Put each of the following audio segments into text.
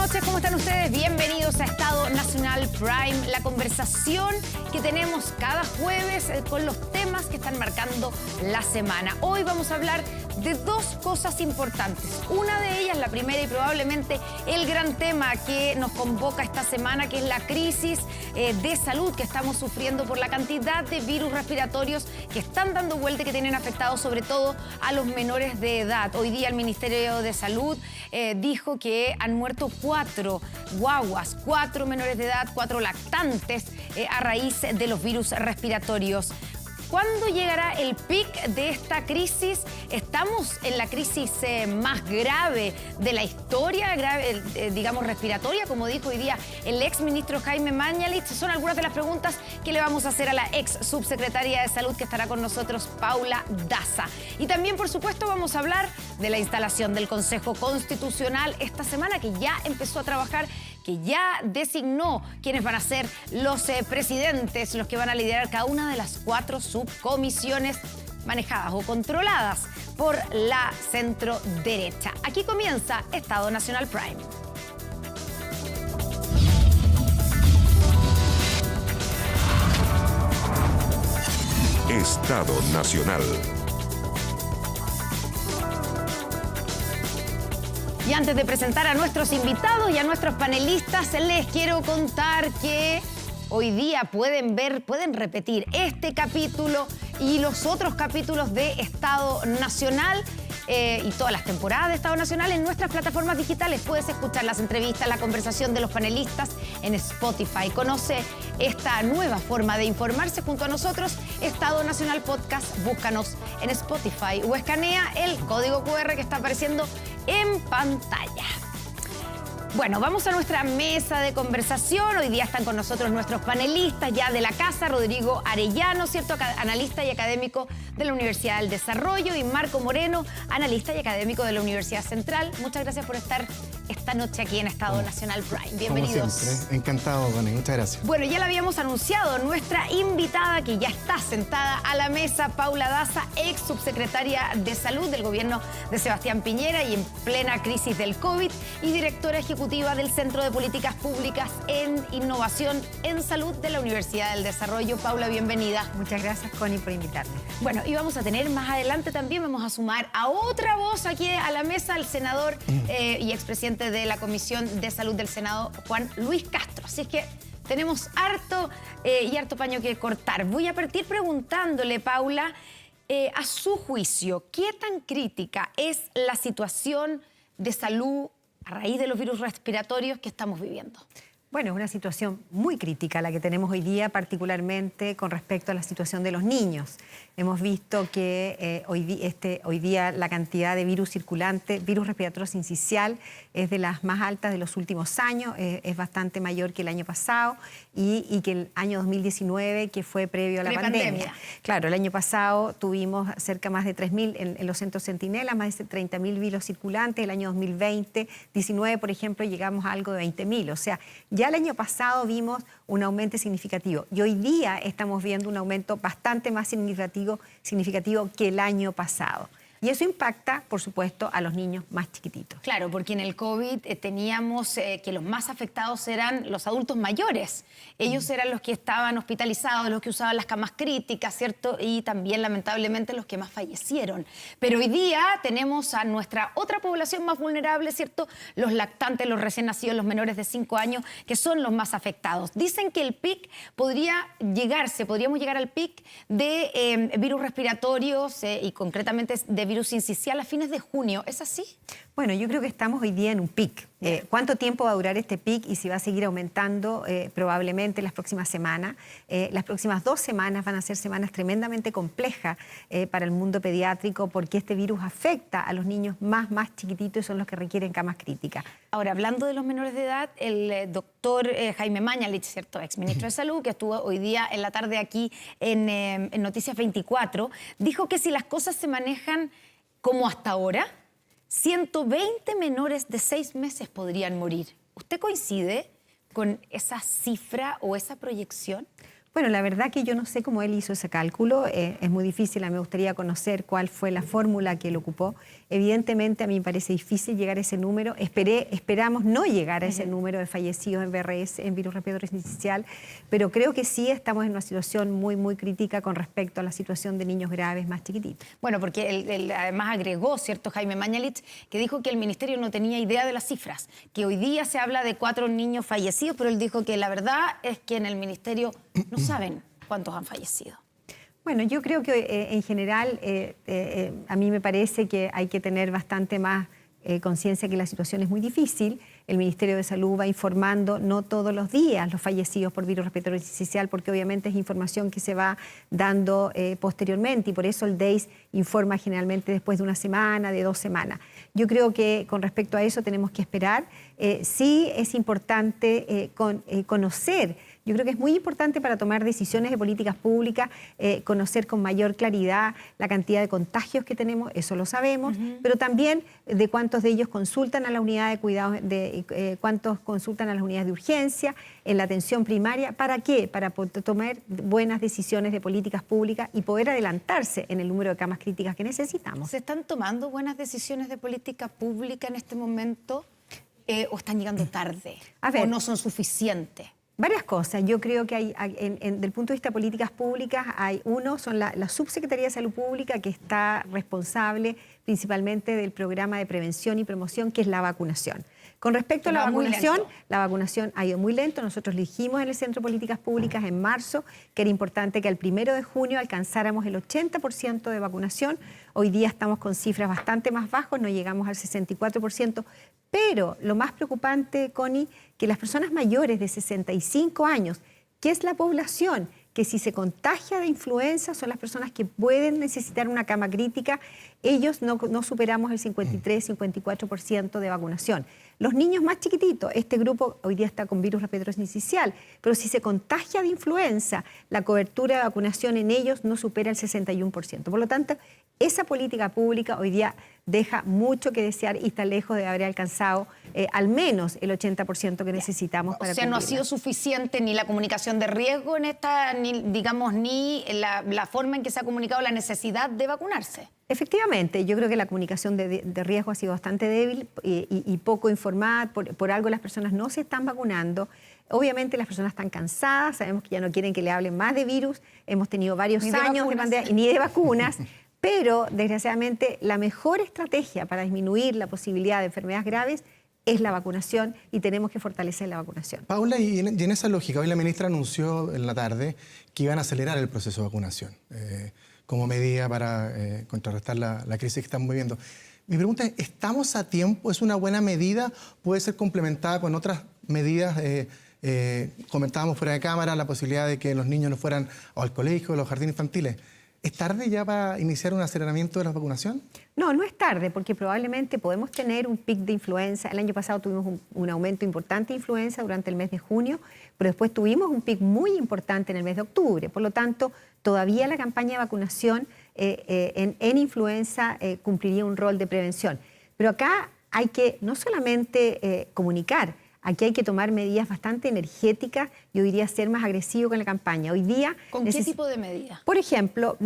noches, ¿cómo están ustedes? Bienvenidos a Estado Nacional Prime, la conversación que tenemos cada jueves con los temas que están marcando la semana. Hoy vamos a hablar de dos cosas importantes. Una de ellas, la primera y probablemente el gran tema que nos convoca esta semana, que es la crisis de salud que estamos sufriendo por la cantidad de virus respiratorios que están dando vuelta y que tienen afectados sobre todo a los menores de edad. Hoy día el Ministerio de Salud dijo que han muerto 4 guaguas, 4 menores de edad, 4 lactantes a raíz de los virus respiratorios. ¿Cuándo llegará el pic de esta crisis? Estamos en la crisis más grave de la historia, digamos respiratoria, como dijo hoy día el ex ministro Jaime Mañalich. Son algunas de las preguntas que le vamos a hacer a la ex subsecretaria de Salud que estará con nosotros, Paula Daza. Y también, por supuesto, vamos a hablar de la instalación del Consejo Constitucional esta semana, que ya empezó a trabajar, que ya designó quiénes van a ser los presidentes, los que van a liderar cada una de las 4 subcomisiones manejadas o controladas por la centro derecha. Aquí comienza Estado Nacional Prime. Estado Nacional. Y antes de presentar a nuestros invitados y a nuestros panelistas, les quiero contar que hoy día pueden repetir este capítulo y los otros capítulos de Estado Nacional y todas las temporadas de Estado Nacional en nuestras plataformas digitales. Puedes escuchar las entrevistas, la conversación de los panelistas en Spotify. Conoce esta nueva forma de informarse junto a nosotros. Estado Nacional Podcast, búscanos en Spotify o escanea el código QR que está apareciendo en pantalla. Bueno, vamos a nuestra mesa de conversación. Hoy día están con nosotros nuestros panelistas ya de la casa, Rodrigo Arellano, ¿cierto? Analista y académico de la Universidad del Desarrollo, y Marco Moreno, analista y académico de la Universidad Central. Muchas gracias por estar esta noche aquí en Estado Nacional Prime. Bienvenidos. Como siempre, encantado, Connie. Muchas gracias. Bueno, ya la habíamos anunciado, nuestra invitada que ya está sentada a la mesa, Paula Daza, ex subsecretaria de Salud del gobierno de Sebastián Piñera y en plena crisis del COVID, y directora ejecutiva del Centro de Políticas Públicas en Innovación en Salud de la Universidad del Desarrollo. Paula, bienvenida. Muchas gracias, Connie, por invitarme. Bueno, y vamos a tener más adelante también, vamos a sumar a otra voz aquí a la mesa, al senador y expresidente de la Comisión de Salud del Senado, Juan Luis Castro. Así es que tenemos harto y harto paño que cortar. Voy a partir preguntándole, Paula, a su juicio, ¿qué tan crítica es la situación de salud a raíz de los virus respiratorios que estamos viviendo? Bueno, es una situación muy crítica la que tenemos hoy día, particularmente con respecto a la situación de los niños. Hemos visto que hoy día la cantidad de virus circulante, virus respiratorio sincicial, es de las más altas de los últimos años, es bastante mayor que el año pasado y que el año 2019, que fue previo a la pandemia. Claro, el año pasado tuvimos cerca más de 3.000 en los centros Centinela, más de 30.000 virus circulantes. El año 2019, por ejemplo, llegamos a algo de 20.000. O sea, ya el año pasado vimos un aumento significativo y hoy día estamos viendo un aumento bastante más significativo que el año pasado. Y eso impacta, por supuesto, a los niños más chiquititos. Claro, porque en el COVID teníamos que los más afectados eran los adultos mayores. Ellos eran los que estaban hospitalizados, los que usaban las camas críticas, ¿cierto? Y también, lamentablemente, los que más fallecieron. Pero hoy día tenemos a nuestra otra población más vulnerable, ¿cierto? Los lactantes, los recién nacidos, los menores de 5 años, que son los más afectados. Dicen que el pic podríamos llegar al pic de virus respiratorios y concretamente de virus sincicial a fines de junio. ¿Es así? Bueno, yo creo que estamos hoy día en un pic. ¿Cuánto tiempo va a durar este pic y si va a seguir aumentando? Probablemente las próximas semanas. Las próximas 2 semanas van a ser semanas tremendamente complejas para el mundo pediátrico, porque este virus afecta a los niños más chiquititos y son los que requieren camas críticas. Ahora, hablando de los menores de edad, el doctor Jaime Mañalich, ¿cierto? Exministro de Salud, que estuvo hoy día en la tarde aquí en Noticias 24, dijo que si las cosas se manejan como hasta ahora, 120 menores de 6 meses podrían morir. ¿Usted coincide con esa cifra o esa proyección? Bueno, la verdad que yo no sé cómo él hizo ese cálculo, es muy difícil, a mí me gustaría conocer cuál fue la fórmula que él ocupó. Evidentemente a mí me parece difícil llegar a ese número, esperamos no llegar a ese número de fallecidos en VRS, en virus respiratorio sincicial, pero creo que sí estamos en una situación muy, muy crítica con respecto a la situación de niños graves más chiquititos. Bueno, porque él además agregó, ¿cierto?, Jaime Mañalich, que dijo que el Ministerio no tenía idea de las cifras, que hoy día se habla de 4 niños fallecidos, pero él dijo que la verdad es que en el Ministerio no saben cuántos han fallecido. Bueno, yo creo que en general a mí me parece que hay que tener bastante más conciencia que la situación es muy difícil. El Ministerio de Salud va informando no todos los días los fallecidos por virus respiratorio sincicial, porque obviamente es información que se va dando posteriormente y por eso el DEIS informa generalmente después de una semana, de 2 semanas. Yo creo que con respecto a eso tenemos que esperar. Sí es importante conocer. Yo creo que es muy importante para tomar decisiones de políticas públicas, conocer con mayor claridad la cantidad de contagios que tenemos, eso lo sabemos, pero también de cuántos de ellos consultan a la unidad de cuidados, cuántos consultan a las unidades de urgencia, en la atención primaria. ¿Para qué? Para poder tomar buenas decisiones de políticas públicas y poder adelantarse en el número de camas críticas que necesitamos. ¿Se están tomando buenas decisiones de política pública en este momento o están llegando tarde o no son suficientes? Varias cosas. Yo creo que del punto de vista de políticas públicas, son la Subsecretaría de Salud Pública, que está responsable principalmente del programa de prevención y promoción, que es la vacunación. Con respecto a la vacunación ha ido muy lento. Nosotros le dijimos en el Centro de Políticas Públicas en marzo que era importante que al 1 de junio alcanzáramos el 80% de vacunación. Hoy día estamos con cifras bastante más bajas, no llegamos al 64%, pero lo más preocupante, Connie, que las personas mayores de 65 años, que es la población que si se contagia de influenza son las personas que pueden necesitar una cama crítica, ellos no superamos el 53-54% de vacunación. Los niños más chiquititos, este grupo hoy día está con virus respiratorio sincicial, pero si se contagia de influenza, la cobertura de vacunación en ellos no supera el 61%. Por lo tanto, esa política pública hoy día deja mucho que desear y está lejos de haber alcanzado al menos el 80% que necesitamos para cumplirla. No ha sido suficiente ni la comunicación de riesgo en esta, ni la forma en que se ha comunicado la necesidad de vacunarse. Efectivamente, yo creo que la comunicación de riesgo ha sido bastante débil y poco informada. Por algo las personas no se están vacunando. Obviamente las personas están cansadas, sabemos que ya no quieren que le hablen más de virus. Hemos tenido varios años de pandemia, ni de vacunas. Pero, desgraciadamente, la mejor estrategia para disminuir la posibilidad de enfermedades graves es la vacunación y tenemos que fortalecer la vacunación. Paula, y en esa lógica, hoy la ministra anunció en la tarde que iban a acelerar el proceso de vacunación como medida para contrarrestar la crisis que estamos viviendo. Mi pregunta es, ¿estamos a tiempo? ¿Es una buena medida? ¿Puede ser complementada con otras medidas? Comentábamos fuera de cámara la posibilidad de que los niños no fueran al colegio, a los jardines infantiles. ¿Es tarde ya para iniciar un aceleramiento de la vacunación? No, no es tarde, porque probablemente podemos tener un pic de influenza. El año pasado tuvimos un aumento importante de influenza durante el mes de junio, pero después tuvimos un pic muy importante en el mes de octubre. Por lo tanto, todavía la campaña de vacunación en influenza cumpliría un rol de prevención. Pero acá hay que no solamente comunicar, aquí hay que tomar medidas bastante energéticas, yo diría ser más agresivo con la campaña. Hoy día... ¿Con qué tipo de medidas? Por ejemplo,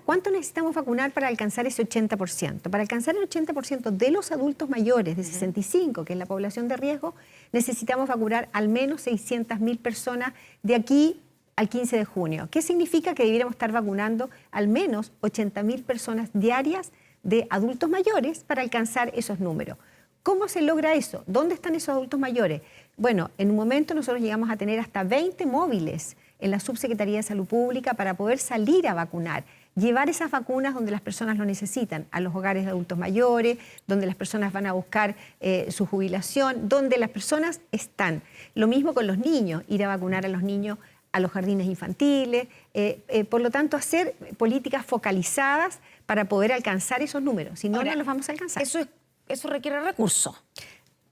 ¿cuánto necesitamos vacunar para alcanzar ese 80%? Para alcanzar el 80% de los adultos mayores de 65, que es la población de riesgo, necesitamos vacunar al menos 600.000 personas de aquí al 15 de junio. ¿Qué significa? Que debiéramos estar vacunando al menos 80.000 personas diarias de adultos mayores para alcanzar esos números. ¿Cómo se logra eso? ¿Dónde están esos adultos mayores? Bueno, en un momento nosotros llegamos a tener hasta 20 móviles en la Subsecretaría de Salud Pública para poder salir a vacunar, llevar esas vacunas donde las personas lo necesitan, a los hogares de adultos mayores, donde las personas van a buscar su jubilación, donde las personas están. Lo mismo con los niños, ir a vacunar a los niños a los jardines infantiles, por lo tanto hacer políticas focalizadas para poder alcanzar esos números, si no, no los vamos a alcanzar. Eso requiere recursos.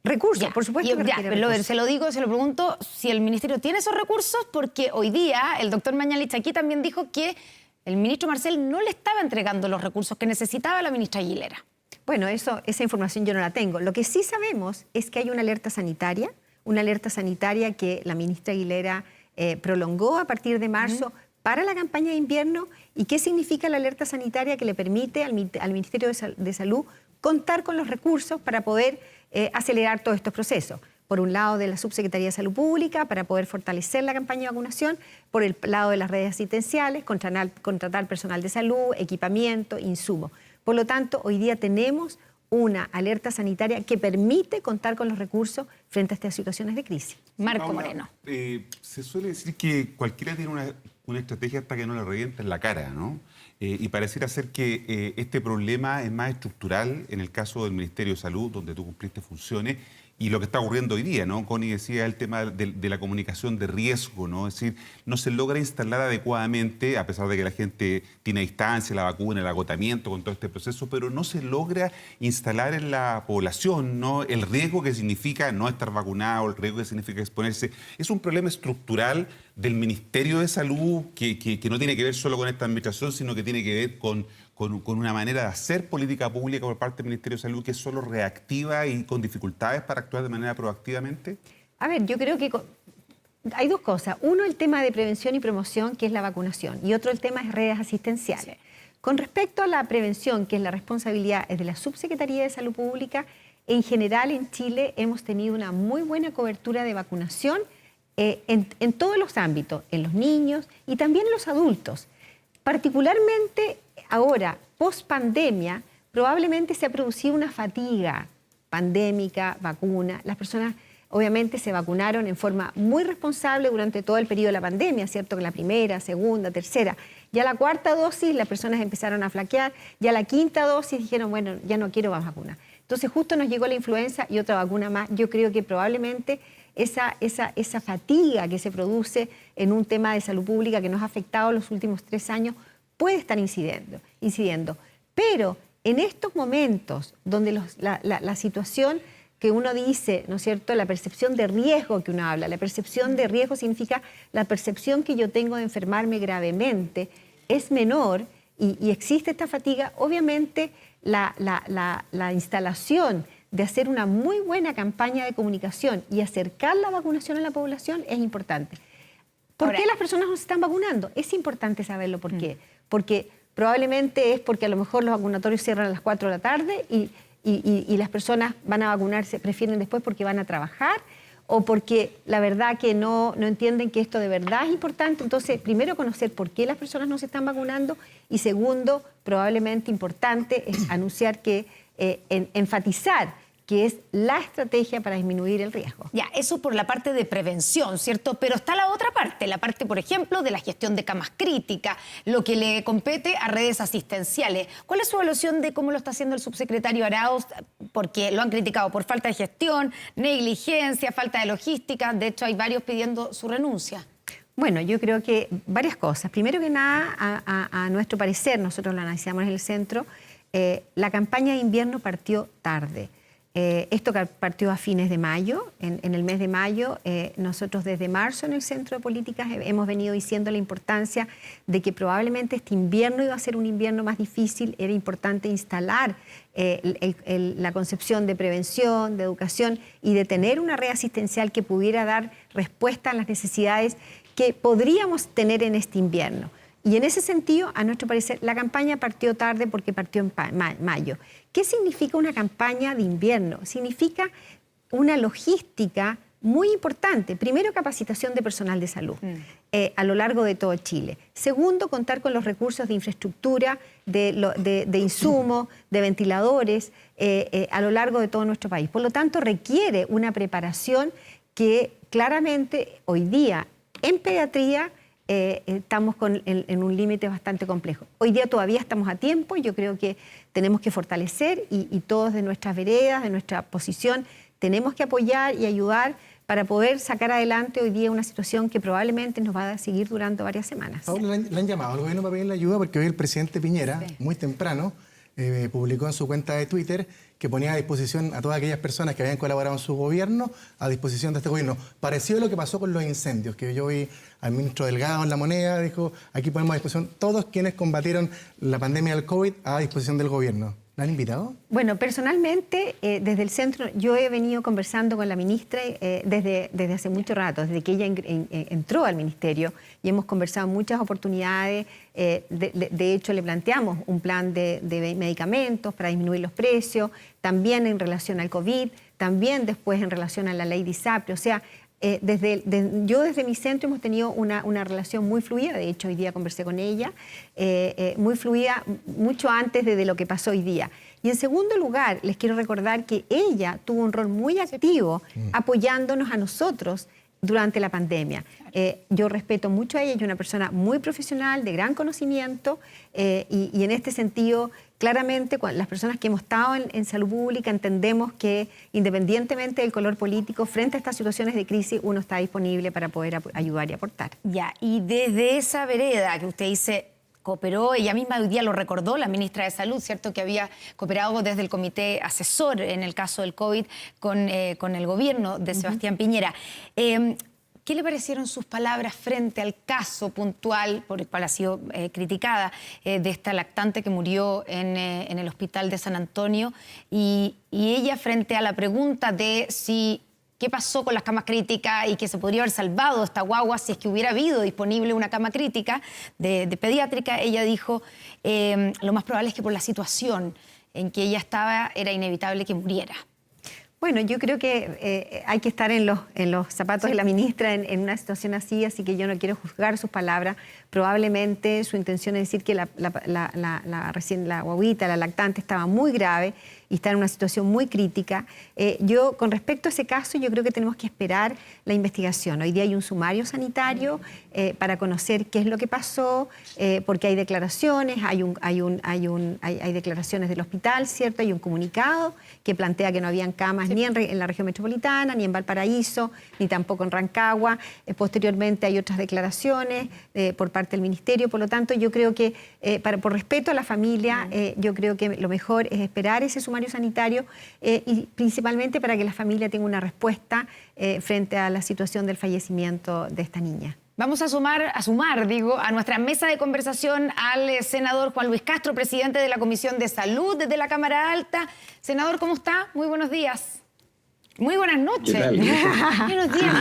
Recursos, por supuesto que requiere recursos. Se lo pregunto si el Ministerio tiene esos recursos, porque hoy día el doctor Mañalich aquí también dijo que el ministro Marcel no le estaba entregando los recursos que necesitaba la ministra Aguilera. Bueno, esa información yo no la tengo. Lo que sí sabemos es que hay una alerta sanitaria que la ministra Aguilera prolongó a partir de marzo para la campaña de invierno y qué significa la alerta sanitaria que le permite al Ministerio de Salud contar con los recursos para poder acelerar todos estos procesos. Por un lado de la Subsecretaría de Salud Pública para poder fortalecer la campaña de vacunación, por el lado de las redes asistenciales, contratar personal de salud, equipamiento, insumos. Por lo tanto, hoy día tenemos una alerta sanitaria que permite contar con los recursos frente a estas situaciones de crisis. Marco Moreno. Se suele decir que cualquiera tiene una estrategia hasta que no le revienta en la cara, ¿no? Y pareciera ser que este problema es más estructural en el caso del Ministerio de Salud, donde tú cumpliste funciones, y lo que está ocurriendo hoy día, ¿no? Connie decía el tema de la comunicación de riesgo, ¿no? Es decir, no se logra instalar adecuadamente, a pesar de que la gente tiene distancia, la vacuna, el agotamiento con todo este proceso, pero no se logra instalar en la población, ¿no? El riesgo que significa no estar vacunado, el riesgo que significa exponerse. Es un problema estructural del Ministerio de Salud que no tiene que ver solo con esta administración, sino que tiene que ver con una manera de hacer política pública por parte del Ministerio de Salud que es solo reactiva y con dificultades para actuar de manera proactivamente? A ver, yo creo que hay dos cosas. Uno, el tema de prevención y promoción, que es la vacunación, y otro, el tema de redes asistenciales. Sí. Con respecto a la prevención, que es la responsabilidad de la Subsecretaría de Salud Pública, en general en Chile hemos tenido una muy buena cobertura de vacunación en todos los ámbitos, en los niños y también en los adultos. Particularmente ahora, post pandemia, probablemente se ha producido una fatiga pandémica, vacuna. Las personas obviamente se vacunaron en forma muy responsable durante todo el periodo de la pandemia, ¿cierto? Que la primera, segunda, tercera. Ya la cuarta dosis las personas empezaron a flaquear, ya la quinta dosis dijeron, bueno, ya no quiero más vacunas. Entonces justo nos llegó la influenza y otra vacuna más. Yo creo que probablemente esa fatiga que se produce en un tema de salud pública que nos ha afectado los últimos 3 años puede estar incidiendo. Pero en estos momentos donde la situación que uno dice, ¿no es cierto?, la percepción de riesgo que uno habla, la percepción de riesgo significa la percepción que yo tengo de enfermarme gravemente, es menor y existe esta fatiga, obviamente la instalación de hacer una muy buena campaña de comunicación y acercar la vacunación a la población es importante. ¿Por qué las personas no se están vacunando? Es importante saberlo por qué. Porque probablemente es porque a lo mejor los vacunatorios cierran a las 4 de la tarde y las personas van a vacunarse, prefieren después porque van a trabajar o porque la verdad que no entienden que esto de verdad es importante. Entonces, primero conocer por qué las personas no se están vacunando y segundo, probablemente importante es anunciar que enfatizar que es la estrategia para disminuir el riesgo. Ya, eso por la parte de prevención, ¿cierto? Pero está la otra parte, la parte, por ejemplo, de la gestión de camas críticas, lo que le compete a redes asistenciales. ¿Cuál es su evaluación de cómo lo está haciendo el subsecretario Arauz? Porque lo han criticado por falta de gestión, negligencia, falta de logística. De hecho, hay varios pidiendo su renuncia. Bueno, yo creo que varias cosas. Primero que nada, a nuestro parecer, nosotros lo analizamos en el centro, la campaña de invierno partió tarde. Esto partió a fines de mayo. En el mes de mayo, nosotros desde marzo en el Centro de Políticas hemos venido diciendo la importancia de que probablemente este invierno iba a ser un invierno más difícil. Era importante instalar la concepción de prevención, de educación y de tener una red asistencial que pudiera dar respuesta a las necesidades que podríamos tener en este invierno. Y en ese sentido, a nuestro parecer, la campaña partió tarde porque partió en mayo. ¿Qué significa una campaña de invierno? Significa una logística muy importante. Primero, capacitación de personal de salud a lo largo de todo Chile. Segundo, contar con los recursos de infraestructura, de insumos, de ventiladores a lo largo de todo nuestro país. Por lo tanto, requiere una preparación que claramente hoy día en pediatría estamos en un límite bastante complejo. Hoy día todavía estamos a tiempo, yo creo que tenemos que fortalecer y todos de nuestras veredas, de nuestra posición, tenemos que apoyar y ayudar para poder sacar adelante hoy día una situación que probablemente nos va a seguir durando varias semanas. Paula, le han llamado al gobierno para pedirle ayuda porque hoy el presidente Piñera, muy temprano, publicó en su cuenta de Twitter que ponía a disposición a todas aquellas personas que habían colaborado en su gobierno, a disposición de este gobierno. Parecido a lo que pasó con los incendios, que yo vi al ministro Delgado en La Moneda, dijo, aquí ponemos a disposición todos quienes combatieron la pandemia del COVID a disposición del gobierno. ¿La han invitado? Bueno, personalmente, desde el centro, yo he venido conversando con la ministra desde hace mucho rato, desde que ella entró al ministerio, y hemos conversado en muchas oportunidades. De hecho, le planteamos un plan de medicamentos para disminuir los precios, también en relación al COVID, también después en relación a la ley de ISAPRE. O sea, yo desde mi centro hemos tenido una relación muy fluida. De hecho, hoy día conversé con ella, muy fluida, mucho antes de lo que pasó hoy día. Y en segundo lugar, les quiero recordar que ella tuvo un rol muy activo apoyándonos a nosotros durante la pandemia. Yo respeto mucho a ella, es una persona muy profesional, de gran conocimiento, y en este sentido, claramente, las personas que hemos estado en salud pública entendemos que, independientemente del color político, frente a estas situaciones de crisis, uno está disponible para poder ayudar y aportar. Ya, y desde esa vereda que usted dice, cooperó, ella misma hoy día lo recordó, la ministra de Salud, ¿cierto?, que había cooperado desde el comité asesor en el caso del COVID con el gobierno de Sebastián Piñera. ¿Qué le parecieron sus palabras frente al caso puntual por el cual ha sido criticada de esta lactante que murió en el hospital de San Antonio? Y ella, frente a la pregunta de si qué pasó con las camas críticas y que se podría haber salvado esta guagua si es que hubiera habido disponible una cama crítica de pediátrica, ella dijo, lo más probable es que por la situación en que ella estaba era inevitable que muriera. Bueno, yo creo que hay que estar en los zapatos de la ministra en una situación así que yo no quiero juzgar sus palabras. Probablemente su intención es decir que la guaguita, la lactante, estaba muy grave y está en una situación muy crítica. Yo, con respecto a ese caso, yo creo que tenemos que esperar la investigación. Hoy día hay un sumario sanitario para conocer qué es lo que pasó, porque hay declaraciones, hay declaraciones del hospital, ¿cierto? Hay un comunicado que plantea que no habían camas ni en la región metropolitana, ni en Valparaíso, ni tampoco en Rancagua. Posteriormente hay otras declaraciones por parte del ministerio. Por lo tanto, yo creo que, por respeto a la familia, yo creo que lo mejor es esperar ese sumario sanitario y principalmente para que la familia tenga una respuesta frente a la situación del fallecimiento de esta niña. Vamos a sumar a nuestra mesa de conversación al senador Juan Luis Castro, presidente de la Comisión de Salud desde la Cámara Alta. Senador, ¿cómo está? Muy buenos días. Muy buenas noches. ¿Qué tal? Buenos días.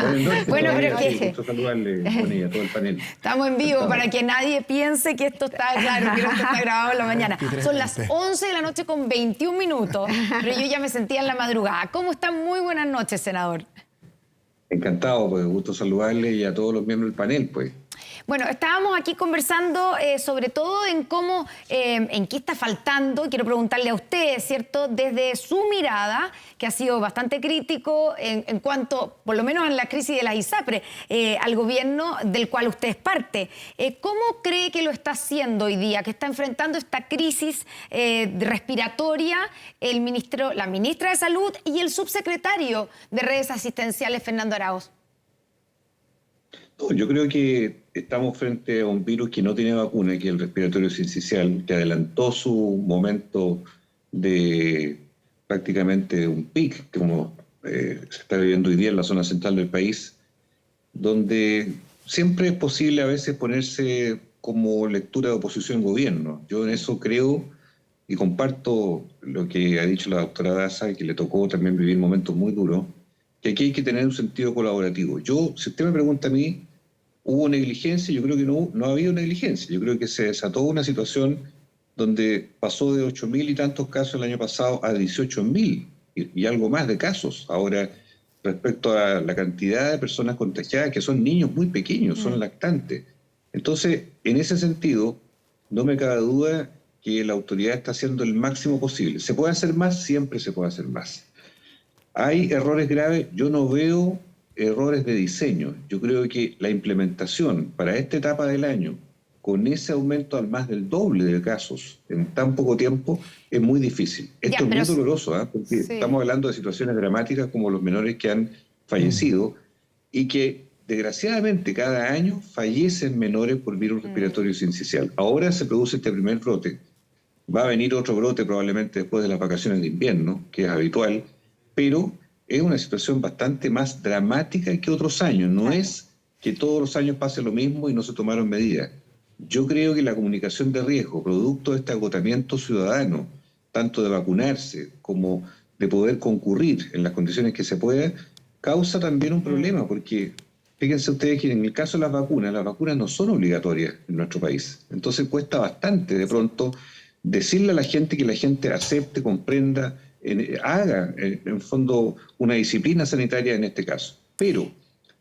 Buenas noches. Bueno, pero ¿qué? Gusto saludarle, Bonilla, a todo el panel. Estamos en vivo para que nadie piense que esto está claro, que esto está grabado en la mañana. Son las 11 de la noche con 21 minutos, pero yo ya me sentía en la madrugada. ¿Cómo están? Muy buenas noches, senador. Encantado, pues, gusto saludarle y a todos los miembros del panel, pues. Bueno, estábamos aquí conversando sobre todo en cómo, en qué está faltando. Quiero preguntarle a usted, ¿cierto?, desde su mirada, que ha sido bastante crítico en cuanto, por lo menos en la crisis de las ISAPRE, al gobierno del cual usted es parte. ¿Cómo cree que lo está haciendo hoy día, que está enfrentando esta crisis respiratoria la ministra de Salud y el subsecretario de Redes Asistenciales, Fernando Araoz? No, yo creo que estamos frente a un virus que no tiene vacuna, que es el respiratorio sincicial, que adelantó su momento de prácticamente un pic, como se está viviendo hoy día en la zona central del país, donde siempre es posible a veces ponerse como lectura de oposición al gobierno. Yo en eso creo y comparto lo que ha dicho la doctora Daza, que le tocó también vivir momentos muy duros, que aquí hay que tener un sentido colaborativo. Si usted me pregunta a mí, ¿hubo negligencia? Yo creo que no ha habido negligencia. Yo creo que se desató una situación donde pasó de 8.000 y tantos casos el año pasado a 18.000 y algo más de casos. Ahora, respecto a la cantidad de personas contagiadas, que son niños muy pequeños, son lactantes. Entonces, en ese sentido, no me cabe duda que la autoridad está haciendo el máximo posible. ¿Se puede hacer más? Siempre se puede hacer más. ¿Hay errores graves? Yo no veo errores de diseño. Yo creo que la implementación para esta etapa del año, con ese aumento al más del doble de casos en tan poco tiempo, es muy difícil. Esto es muy doloroso, porque estamos hablando de situaciones dramáticas como los menores que han fallecido y que desgraciadamente cada año fallecen menores por virus respiratorio sincicial. Ahora se produce este primer brote. Va a venir otro brote probablemente después de las vacaciones de invierno, que es habitual, pero es una situación bastante más dramática que otros años. No es que todos los años pase lo mismo y no se tomaron medidas. Yo creo que la comunicación de riesgo, producto de este agotamiento ciudadano, tanto de vacunarse como de poder concurrir en las condiciones que se pueda, causa también un problema, porque fíjense ustedes que en el caso de las vacunas no son obligatorias en nuestro país. Entonces cuesta bastante de pronto decirle a la gente que la gente acepte, comprenda, haga en fondo una disciplina sanitaria en este caso. Pero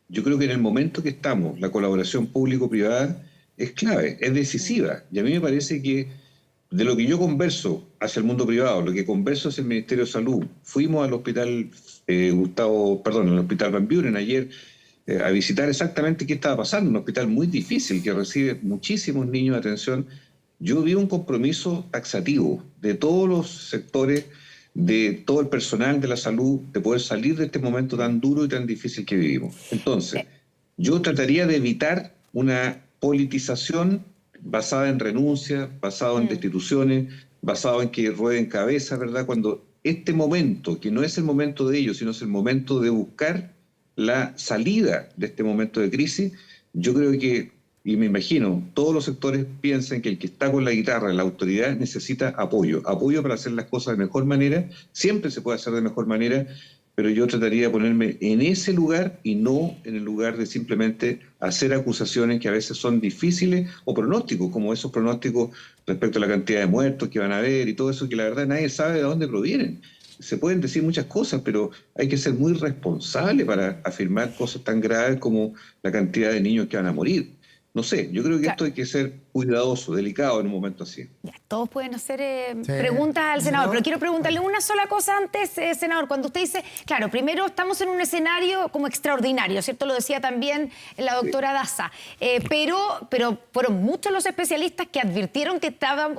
yo creo que en el momento que estamos, la colaboración público-privada es clave, es decisiva. Y a mí me parece que de lo que yo converso hacia el mundo privado, lo que converso hacia el Ministerio de Salud, fuimos al hospital al hospital Van Buren ayer a visitar exactamente qué estaba pasando, un hospital muy difícil que recibe muchísimos niños de atención. Yo vi un compromiso taxativo de todos los sectores, de todo el personal de la salud, de poder salir de este momento tan duro y tan difícil que vivimos. Entonces, yo trataría de evitar una politización basada en renuncia, basada en destituciones, basado en que rueden cabezas, ¿verdad? Cuando este momento, que no es el momento de ellos, sino es el momento de buscar la salida de este momento de crisis, yo creo que, y me imagino, todos los sectores piensan que el que está con la guitarra, la autoridad, necesita apoyo para hacer las cosas de mejor manera. Siempre se puede hacer de mejor manera, pero yo trataría de ponerme en ese lugar y no en el lugar de simplemente hacer acusaciones que a veces son difíciles, o pronósticos, como esos pronósticos respecto a la cantidad de muertos que van a haber y todo eso, que la verdad nadie sabe de dónde provienen. Se pueden decir muchas cosas, pero hay que ser muy responsable para afirmar cosas tan graves como la cantidad de niños que van a morir. No sé, yo creo que esto hay que ser cuidadoso, delicado en un momento así. Ya, todos pueden hacer preguntas al senador, pero quiero preguntarle una sola cosa antes, senador. Cuando usted dice, claro, primero estamos en un escenario como extraordinario, ¿cierto? Lo decía también la doctora Daza, pero fueron muchos los especialistas que advirtieron que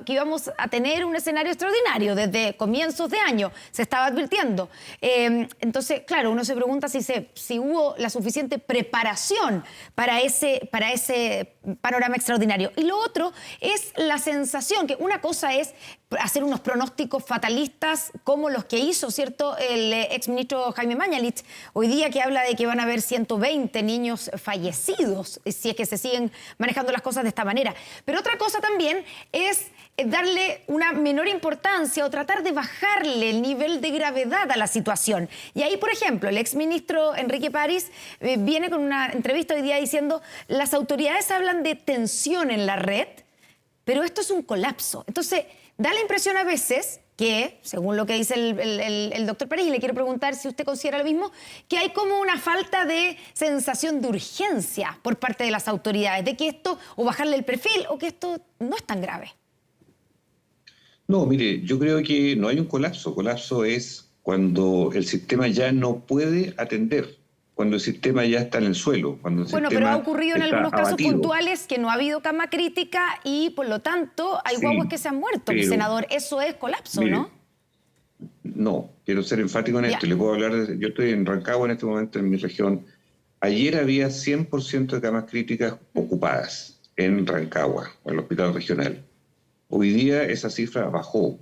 íbamos a tener un escenario extraordinario desde comienzos de año, se estaba advirtiendo. Entonces, claro, uno se pregunta si hubo la suficiente preparación para ese panorama extraordinario. Y lo otro es la sensación que una cosa es hacer unos pronósticos fatalistas como los que hizo, ¿cierto?, el exministro Jaime Mañalich hoy día, que habla de que van a haber 120 niños fallecidos si es que se siguen manejando las cosas de esta manera. Pero otra cosa también es darle una menor importancia o tratar de bajarle el nivel de gravedad a la situación. Y ahí, por ejemplo, el exministro Enrique París viene con una entrevista hoy día diciendo: las autoridades hablan de tensión en la red, pero esto es un colapso. Entonces, da la impresión a veces que, según lo que dice el doctor París, y le quiero preguntar si usted considera lo mismo, que hay como una falta de sensación de urgencia por parte de las autoridades, de que esto, o bajarle el perfil, o que esto no es tan grave. No, mire, yo creo que no hay un colapso. Colapso es cuando el sistema ya no puede atender, cuando el sistema ya está en el suelo. Cuando el bueno, pero ha ocurrido en algunos casos puntuales que no ha habido cama crítica y, por lo tanto, hay guaguas que se han muerto, mi senador. Eso es colapso, mire, ¿no? No, quiero ser enfático en esto. Le puedo hablar yo estoy en Rancagua en este momento, en mi región. Ayer había 100% de camas críticas ocupadas en Rancagua, en el hospital regional. Hoy día esa cifra bajó,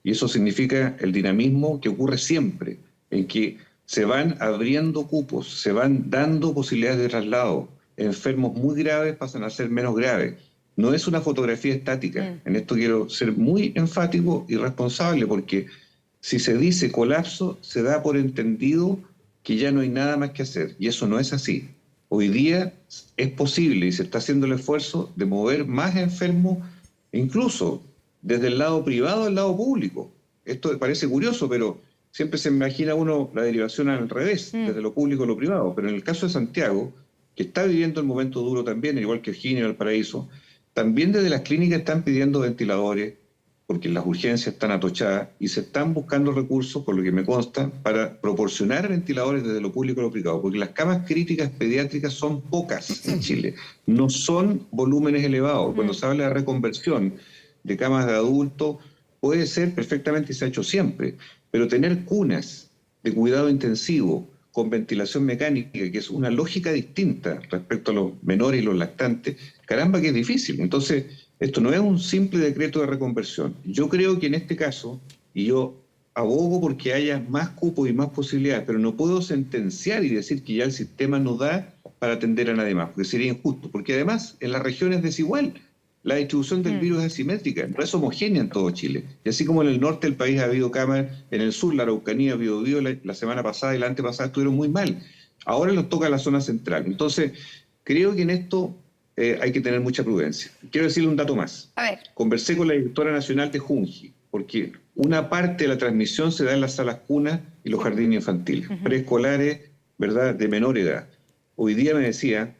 y eso significa el dinamismo que ocurre siempre, en que se van abriendo cupos, se van dando posibilidades de traslado. Enfermos muy graves pasan a ser menos graves. No es una fotografía estática. En esto quiero ser muy enfático y responsable, porque si se dice colapso, se da por entendido que ya no hay nada más que hacer, y eso no es así. Hoy día es posible y se está haciendo el esfuerzo de mover más enfermos, incluso desde el lado privado al lado público. Esto parece curioso, pero siempre se imagina uno la derivación al revés, desde lo público a lo privado. Pero en el caso de Santiago, que está viviendo el momento duro también, igual que Virginia y Valparaíso, también desde las clínicas están pidiendo ventiladores, porque las urgencias están atochadas, y se están buscando recursos, por lo que me consta, para proporcionar ventiladores desde lo público a lo privado, porque las camas críticas pediátricas son pocas en Chile, no son volúmenes elevados. Cuando se habla de reconversión de camas de adultos, puede ser perfectamente, y se ha hecho siempre, pero tener cunas de cuidado intensivo con ventilación mecánica, que es una lógica distinta respecto a los menores y los lactantes, caramba que es difícil. Entonces, esto no es un simple decreto de reconversión. Yo creo que en este caso, y yo abogo porque haya más cupos y más posibilidades, pero no puedo sentenciar y decir que ya el sistema no da para atender a nadie más, porque sería injusto, porque además en la región es desigual. la distribución del virus es asimétrica, no es homogénea en todo Chile. Y así como en el norte del país ha habido camas, en el sur, la Araucanía, Biobío, la semana pasada y la antepasada estuvieron muy mal. Ahora nos toca la zona central. Entonces, creo que en esto hay que tener mucha prudencia. Quiero decirle un dato más. A ver. Conversé con la directora nacional de Junji, porque una parte de la transmisión se da en las salas cunas y los jardines infantiles, preescolares, ¿verdad?, de menor edad. Hoy día me decía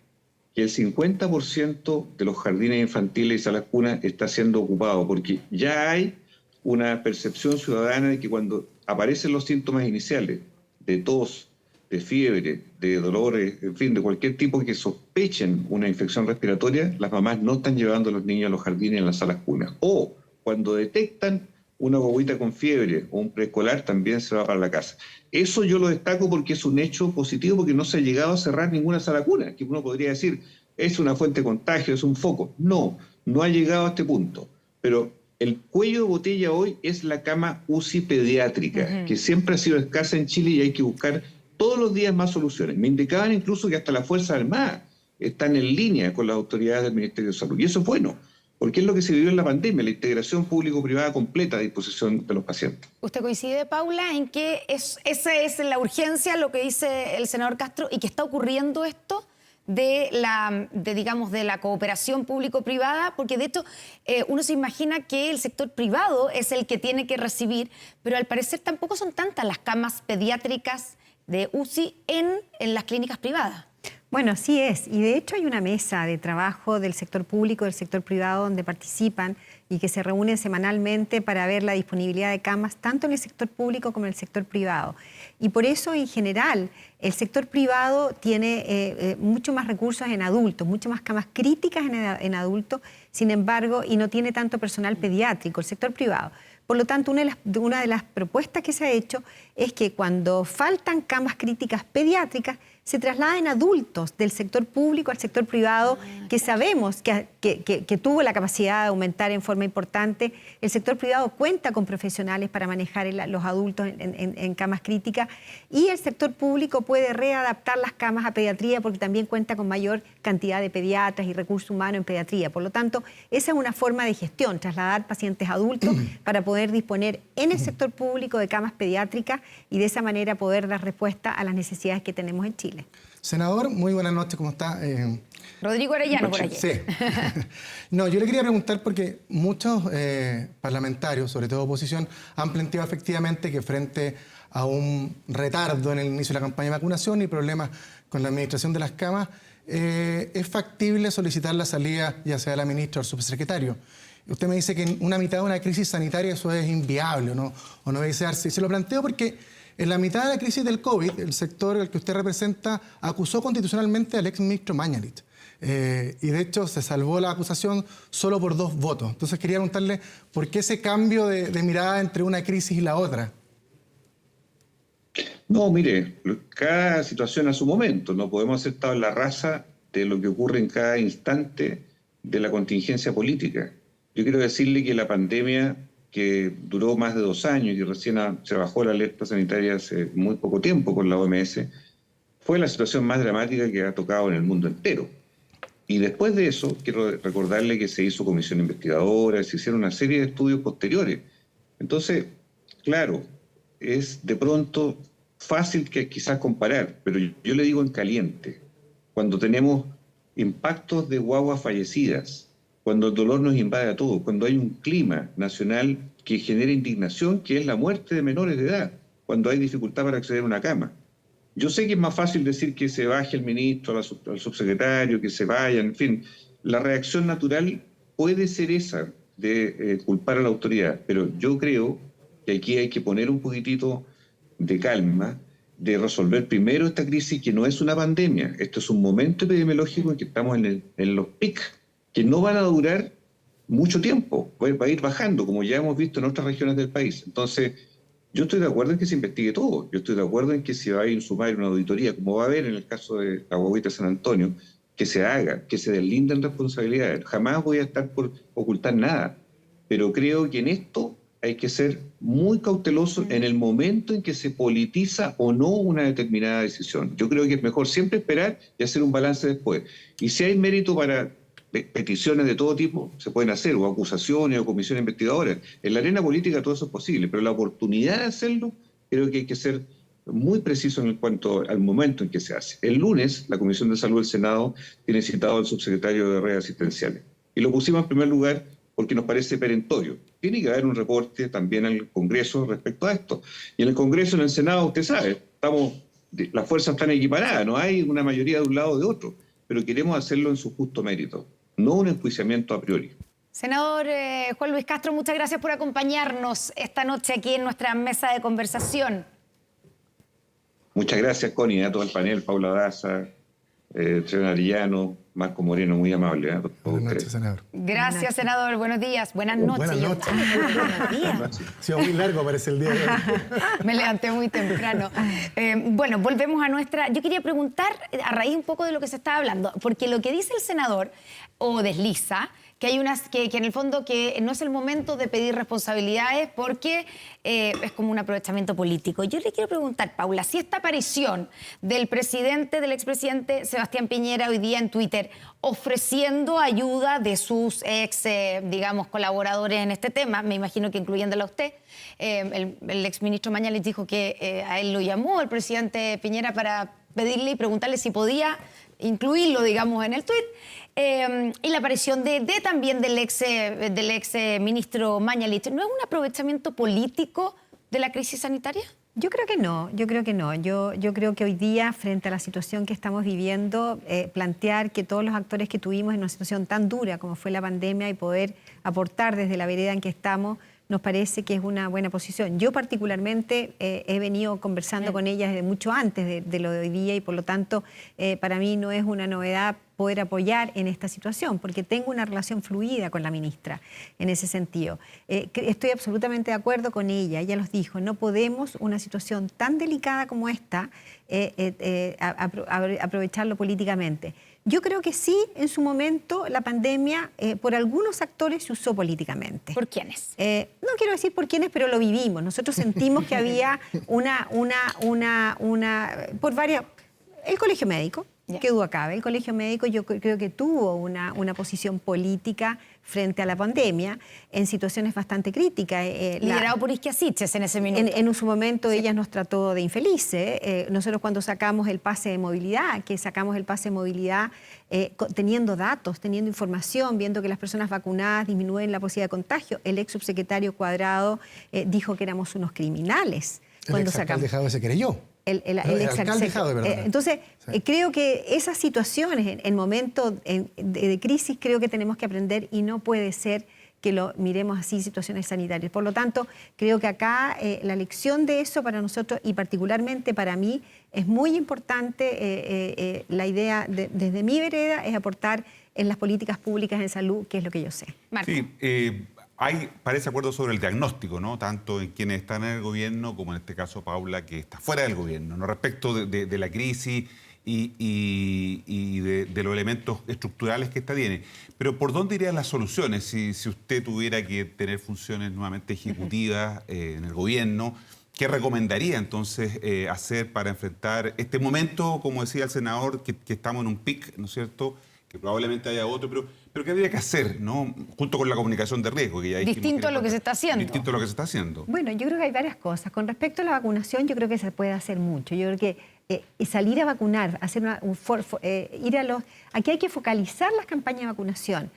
que el 50% de los jardines infantiles y salas cunas está siendo ocupado, porque ya hay una percepción ciudadana de que cuando aparecen los síntomas iniciales de tos, de fiebre, de dolores, en fin, de cualquier tipo que sospechen una infección respiratoria, las mamás no están llevando a los niños a los jardines en las salas cunas. O cuando detectan una guaguita con fiebre o un preescolar, también se va para la casa. Eso yo lo destaco porque es un hecho positivo, porque no se ha llegado a cerrar ninguna sala cuna, que uno podría decir, es una fuente de contagio, es un foco. No, no ha llegado a este punto. Pero el cuello de botella hoy es la cama UCI pediátrica, que siempre ha sido escasa en Chile y hay que buscar todos los días más soluciones. Me indicaban incluso que hasta las Fuerzas Armadas están en línea con las autoridades del Ministerio de Salud. Y eso es bueno, porque es lo que se vivió en la pandemia, la integración público-privada completa a disposición de los pacientes. ¿Usted coincide, Paula, en que esa es la urgencia, lo que dice el senador Castro, y que está ocurriendo esto de la cooperación público-privada? Porque de hecho uno se imagina que el sector privado es el que tiene que recibir, pero al parecer tampoco son tantas las camas pediátricas de UCI en las clínicas privadas. Bueno, sí es. Y de hecho hay una mesa de trabajo del sector público y del sector privado donde participan y que se reúnen semanalmente para ver la disponibilidad de camas tanto en el sector público como en el sector privado. Y por eso, en general, el sector privado tiene mucho más recursos en adultos, mucho más camas críticas en adultos, sin embargo, y no tiene tanto personal pediátrico, el sector privado. Por lo tanto, una de las propuestas que se ha hecho es que cuando faltan camas críticas pediátricas, se trasladen adultos del sector público al sector privado, que sabemos que tuvo la capacidad de aumentar en forma importante. El sector privado cuenta con profesionales para manejar los adultos en camas críticas, y el sector público puede readaptar las camas a pediatría porque también cuenta con mayor cantidad de pediatras y recursos humanos en pediatría. Por lo tanto, esa es una forma de gestión, trasladar pacientes adultos para poder disponer en el sector público de camas pediátricas y de esa manera poder dar respuesta a las necesidades que tenemos en Chile. Senador, muy buenas noches, ¿cómo está? Rodrigo Arellano, por allí. Sí. No, yo le quería preguntar porque muchos parlamentarios, sobre todo oposición, han planteado efectivamente que frente a un retardo en el inicio de la campaña de vacunación y problemas con la administración de las camas, es factible solicitar la salida ya sea de la ministra o el subsecretario. Usted me dice que en una mitad de una crisis sanitaria eso es inviable, ¿no? O no debe desearse. Se lo planteo porque en la mitad de la crisis del COVID, el sector al que usted representa acusó constitucionalmente al exministro Mañalich. Y de hecho se salvó la acusación solo por 2 votos. Entonces quería preguntarle por qué ese cambio de mirada entre una crisis y la otra. No, mire, cada situación a su momento. No podemos hacer tabla rasa de lo que ocurre en cada instante de la contingencia política. Yo quiero decirle que la pandemia, que duró más de 2 años y recién se bajó la alerta sanitaria hace muy poco tiempo con la OMS, fue la situación más dramática que ha tocado en el mundo entero. Y después de eso, quiero recordarle que se hizo comisión investigadora, se hicieron una serie de estudios posteriores. Entonces, claro, es de pronto fácil que quizás comparar, pero yo le digo en caliente, cuando tenemos impactos de guaguas fallecidas, cuando el dolor nos invade a todos, cuando hay un clima nacional que genera indignación, que es la muerte de menores de edad, cuando hay dificultad para acceder a una cama. Yo sé que es más fácil decir que se baje el ministro, al subsecretario, que se vayan, en fin. La reacción natural puede ser esa, de culpar a la autoridad, pero yo creo que aquí hay que poner un poquitito de calma, de resolver primero esta crisis que no es una pandemia. Esto es un momento epidemiológico en que estamos en los picos, que no van a durar mucho tiempo, va a ir bajando, como ya hemos visto en otras regiones del país. Entonces, yo estoy de acuerdo en que se investigue todo, yo estoy de acuerdo en que si va a ir un sumario, una auditoría, como va a haber en el caso de la guaguita de San Antonio, que se haga, que se deslinden responsabilidades. Jamás voy a estar por ocultar nada, pero creo que en esto hay que ser muy cauteloso en el momento en que se politiza o no una determinada decisión. Yo creo que es mejor siempre esperar y hacer un balance después. Y si hay mérito para peticiones de todo tipo se pueden hacer, o acusaciones o comisiones investigadoras. En la arena política todo eso es posible, pero la oportunidad de hacerlo creo que hay que ser muy preciso en cuanto al momento en que se hace. El lunes, la Comisión de Salud del Senado tiene citado al subsecretario de Redes Asistenciales. Y lo pusimos en primer lugar porque nos parece perentorio. Tiene que haber un reporte también al Congreso respecto a esto. Y en el Congreso, en el Senado, usted sabe, las fuerzas están equiparadas, no hay una mayoría de un lado o de otro, pero queremos hacerlo en su justo mérito, no un enjuiciamiento a priori. Senador Juan Luis Castro, muchas gracias por acompañarnos esta noche aquí en nuestra mesa de conversación. Muchas gracias, Connie, a todo el panel, Paula Daza, Treven Arellano, Marco Moreno, muy amable. Buenas noches, senador. Gracias, senador. Buenos días. Buenas noches. Buenas noches. Buenos días. Ha sido muy largo, parece el día de hoy. Me levanté muy temprano. Bueno, volvemos a nuestra... Yo quería preguntar, a raíz un poco de lo que se estaba hablando, porque lo que dice el senador, o desliza, que hay unas que en el fondo que no es el momento de pedir responsabilidades porque es como un aprovechamiento político. Yo le quiero preguntar, Paula, si esta aparición del expresidente Sebastián Piñera hoy día en Twitter ofreciendo ayuda de sus digamos, colaboradores en este tema, me imagino que incluyéndola a usted, el exministro Mañalich dijo que a él lo llamó el presidente Piñera para pedirle y preguntarle si podía incluirlo, digamos, en el tuit. Y la aparición también del ex ministro Mañalich, ¿no es un aprovechamiento político de la crisis sanitaria? Yo creo que no. Yo creo que hoy día, frente a la situación que estamos viviendo, plantear que todos los actores que tuvimos en una situación tan dura como fue la pandemia y poder aportar desde la vereda en que estamos, nos parece que es una buena posición. Yo particularmente he venido conversando con ella desde mucho antes de lo de hoy día y por lo tanto para mí no es una novedad poder apoyar en esta situación, porque tengo una relación fluida con la ministra en ese sentido. Estoy absolutamente de acuerdo con ella, ella los dijo, no podemos una situación tan delicada como esta aprovecharlo políticamente. Yo creo que sí, en su momento, la pandemia por algunos actores se usó políticamente. ¿Por quiénes? No quiero decir por quiénes, pero lo vivimos. Nosotros sentimos que había por varias... El Colegio Médico, que duda cabe, el Colegio Médico yo creo que tuvo una posición política frente a la pandemia en situaciones bastante críticas. Liderado por Isquia Siches en ese minuto. En su momento ella nos trató de infelices. Nosotros cuando sacamos el pase de movilidad, teniendo datos, teniendo información, viendo que las personas vacunadas disminuyen la posibilidad de contagio, el ex subsecretario Cuadrado dijo que éramos unos criminales. El exalcalde Jadwe se creyó. El alcalde Jadwe, ¿verdad? Entonces, sí. Creo que esas situaciones, en momentos de crisis, creo que tenemos que aprender y no puede ser que lo miremos así, situaciones sanitarias. Por lo tanto, creo que acá la lección de eso para nosotros y particularmente para mí es muy importante. La idea desde mi vereda es aportar en las políticas públicas en salud, que es lo que yo sé. Marco. Sí, parece acuerdo sobre el diagnóstico, ¿no? Tanto en quienes están en el gobierno como en este caso Paula, que está fuera del gobierno, ¿no? Respecto de la crisis y de los elementos estructurales que esta tiene. Pero ¿por dónde irían las soluciones si usted tuviera que tener funciones nuevamente ejecutivas en el gobierno? ¿Qué recomendaría entonces hacer para enfrentar este momento, como decía el senador, que estamos en un pic, ¿no es cierto?, que probablemente haya otro, pero ¿qué habría que hacer, ¿no? Junto con la comunicación de riesgo, que ya distinto a lo que se está haciendo. Distinto a lo que se está haciendo. Bueno, yo creo que hay varias cosas. Con respecto a la vacunación, yo creo que se puede hacer mucho. Yo creo que salir a vacunar, hacer aquí hay que focalizar las campañas de vacunación.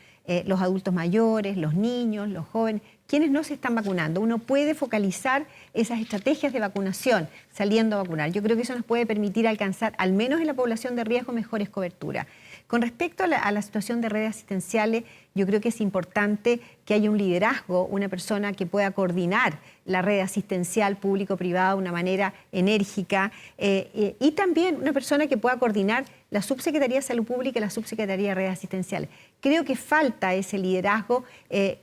Los adultos mayores, los niños, los jóvenes, quienes no se están vacunando. Uno puede focalizar esas estrategias de vacunación saliendo a vacunar. Yo creo que eso nos puede permitir alcanzar, al menos en la población de riesgo, mejores coberturas. Con respecto a la situación de redes asistenciales, yo creo que es importante que haya un liderazgo, una persona que pueda coordinar la red asistencial público-privada de una manera enérgica y también una persona que pueda coordinar la Subsecretaría de Salud Pública y la Subsecretaría de Redes Asistenciales. Creo que falta ese liderazgo,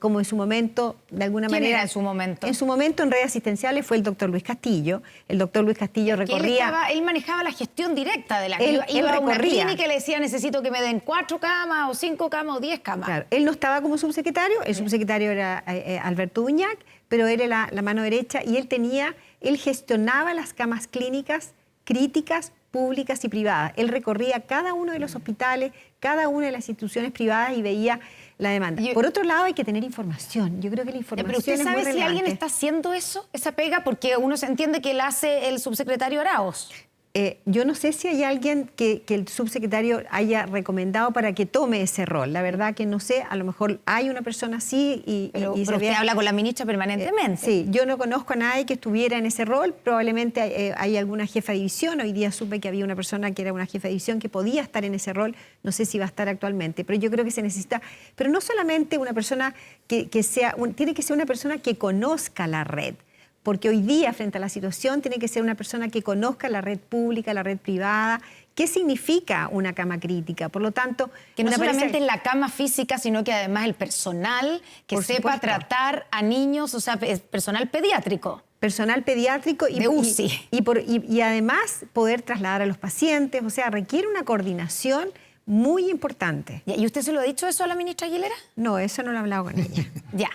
como en su momento, de alguna manera... ¿Quién era en su momento? En su momento en redes asistenciales fue el doctor Luis Castillo. El doctor Luis Castillo recorría... Él manejaba la gestión directa de la él iba a una recorría. clínica y le decía, necesito que me den 4 camas o 5 camas o 10 camas. Claro, él no estaba como subsecretario, el subsecretario era Alberto Uñac, pero él era la mano derecha y él gestionaba las camas clínicas críticas públicas y privadas. Él recorría cada uno de los hospitales, cada una de las instituciones privadas y veía la demanda. Por otro lado, hay que tener información. Yo creo que la información pero ¿usted es muy sabe si relevante. alguien está haciendo eso, esa pega? Porque uno se entiende que la hace el subsecretario Arauz. Yo no sé si hay alguien que el subsecretario haya recomendado para que tome ese rol. La verdad que no sé, a lo mejor hay una persona así Pero se usted ve... habla con la ministra permanentemente. Sí, yo no conozco a nadie que estuviera en ese rol. Probablemente hay alguna jefa de división. Hoy día supe que había una persona que era una jefa de división que podía estar en ese rol. No sé si va a estar actualmente, pero yo creo que se necesita... Pero no solamente una persona que sea... tiene que ser una persona que conozca la red. Porque hoy día, frente a la situación, tiene que ser una persona que conozca la red pública, la red privada. ¿Qué significa una cama crítica? Por lo tanto... Que no solamente es la cama física, sino que además el personal que Por sepa supuesto. tratar a niños, o sea, es personal pediátrico. Personal pediátrico De UCI. y además poder trasladar a los pacientes. O sea, requiere una coordinación muy importante. ¿Y usted se lo ha dicho eso a la ministra Aguilera? No, eso no lo he hablado con ella. Ya.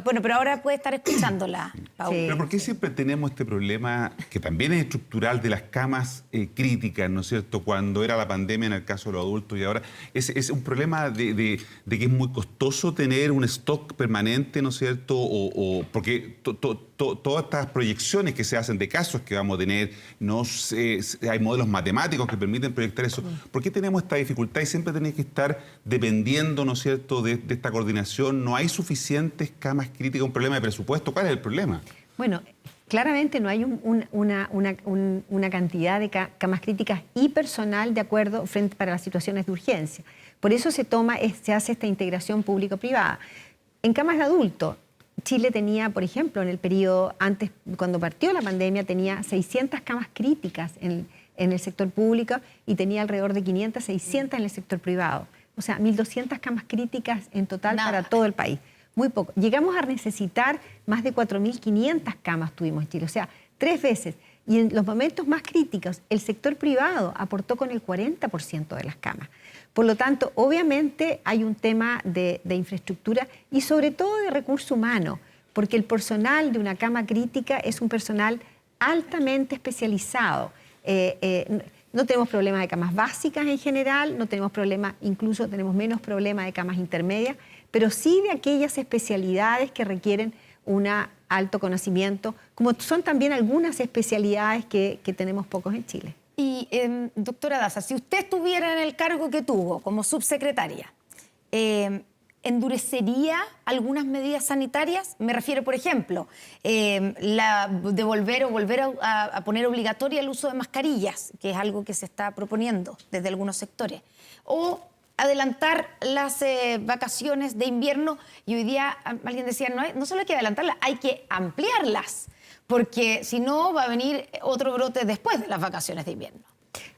Bueno, pero ahora puede estar escuchándola, Paula. Sí. Pero ¿por qué siempre tenemos este problema, que también es estructural, de las camas críticas, ¿no es cierto? Cuando era la pandemia en el caso de los adultos y ahora es un problema de que es muy costoso tener un stock permanente, ¿no es cierto? Porque todas estas proyecciones que se hacen de casos que vamos a tener, no sé, hay modelos matemáticos que permiten proyectar eso. ¿Por qué tenemos esta dificultad y siempre tenemos que estar dependiendo, ¿no es cierto?, de esta coordinación? ¿No hay suficientes camas críticas? ¿Un problema de presupuesto? ¿Cuál es el problema? Bueno, claramente no hay una cantidad de camas críticas y personal de acuerdo para las situaciones de urgencia. Por eso se hace esta integración público-privada. En camas de adulto, Chile tenía, por ejemplo, en el periodo antes, cuando partió la pandemia, tenía 600 camas críticas en el sector público y tenía alrededor de 500, 600 en el sector privado. O sea, 1.200 camas críticas en total para todo el país. Muy poco. Llegamos a necesitar más de 4.500 camas tuvimos en Chile, o sea, 3 veces. Y en los momentos más críticos, el sector privado aportó con el 40% de las camas. Por lo tanto, obviamente hay un tema de infraestructura y sobre todo de recurso humano, porque el personal de una cama crítica es un personal altamente especializado. No tenemos problemas de camas básicas en general, no tenemos problemas, incluso tenemos menos problemas de camas intermedias, pero sí de aquellas especialidades que requieren un alto conocimiento, como son también algunas especialidades que tenemos pocos en Chile. Y, doctora Daza, si usted estuviera en el cargo que tuvo como subsecretaria, ¿endurecería algunas medidas sanitarias? Me refiero, por ejemplo, de volver a poner obligatoria el uso de mascarillas, que es algo que se está proponiendo desde algunos sectores. O adelantar las vacaciones de invierno, y hoy día alguien decía, no solo hay que adelantarlas, hay que ampliarlas, porque si no va a venir otro brote después de las vacaciones de invierno.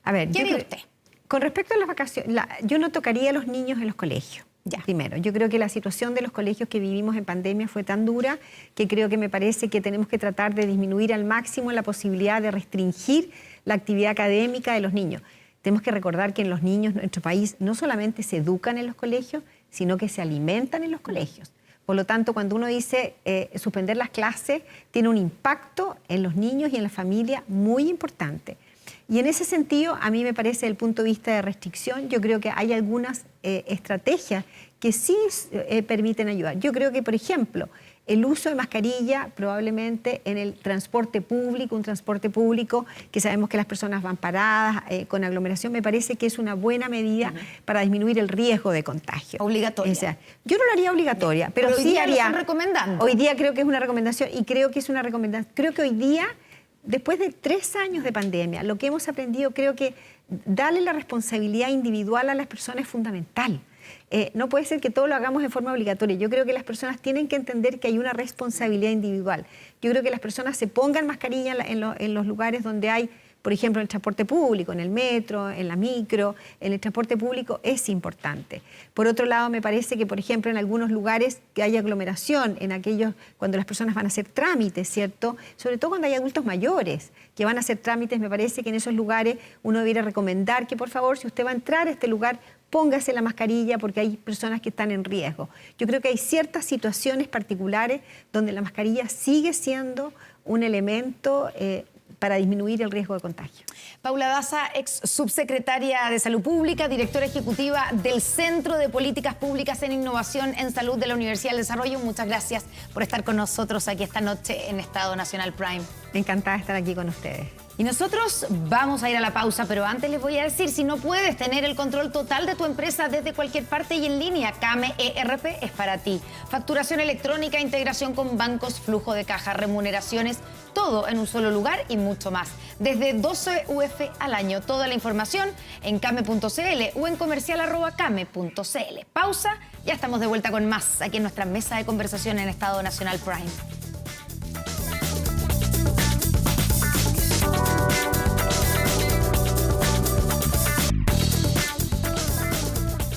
A ver, ¿Qué haría usted? Con respecto a las vacaciones, yo no tocaría a los niños en los colegios. Ya. Primero, yo creo que la situación de los colegios que vivimos en pandemia fue tan dura que creo que me parece que tenemos que tratar de disminuir al máximo la posibilidad de restringir la actividad académica de los niños. Tenemos que recordar que en los niños, en nuestro país, no solamente se educan en los colegios, sino que se alimentan en los colegios. Por lo tanto, cuando uno dice suspender las clases, tiene un impacto en los niños y en la familia muy importante. Y en ese sentido, a mí me parece, desde el punto de vista de restricción, yo creo que hay algunas estrategias que sí permiten ayudar. Yo creo que, por ejemplo, el uso de mascarilla probablemente en el transporte público, un transporte público que sabemos que las personas van paradas con aglomeración, me parece que es una buena medida para disminuir el riesgo de contagio. Obligatoria. O sea, yo no lo haría obligatoria, pero hoy sí día haría... lo están recomendando. Hoy día creo que es una recomendación y creo que es una recomendación. Creo que hoy día, después de 3 años de pandemia, lo que hemos aprendido, creo que darle la responsabilidad individual a las personas es fundamental. No puede ser que todo lo hagamos de forma obligatoria. Yo creo que las personas tienen que entender que hay una responsabilidad individual. Yo creo que las personas se pongan mascarilla en los lugares donde hay, por ejemplo, en el transporte público, en el metro, en la micro, en el transporte público es importante. Por otro lado, me parece que, por ejemplo, en algunos lugares que hay aglomeración, en aquellos cuando las personas van a hacer trámites, ¿cierto? Sobre todo cuando hay adultos mayores que van a hacer trámites, me parece que en esos lugares uno debiera recomendar que, por favor, si usted va a entrar a este lugar, póngase la mascarilla porque hay personas que están en riesgo. Yo creo que hay ciertas situaciones particulares donde la mascarilla sigue siendo un elemento para disminuir el riesgo de contagio. Paula Daza, ex subsecretaria de Salud Pública, directora ejecutiva del Centro de Políticas Públicas en Innovación en Salud de la Universidad del Desarrollo. Muchas gracias por estar con nosotros aquí esta noche en Estado Nacional Prime. Encantada de estar aquí con ustedes. Y nosotros vamos a ir a la pausa, pero antes les voy a decir, si no puedes tener el control total de tu empresa desde cualquier parte y en línea, Kame ERP es para ti. Facturación electrónica, integración con bancos, flujo de caja, remuneraciones, todo en un solo lugar y mucho más. Desde 12 UF al año. Toda la información en kame.cl o en comercial@kame.cl. Pausa, ya estamos de vuelta con más aquí en nuestra mesa de conversación en Estado Nacional Prime.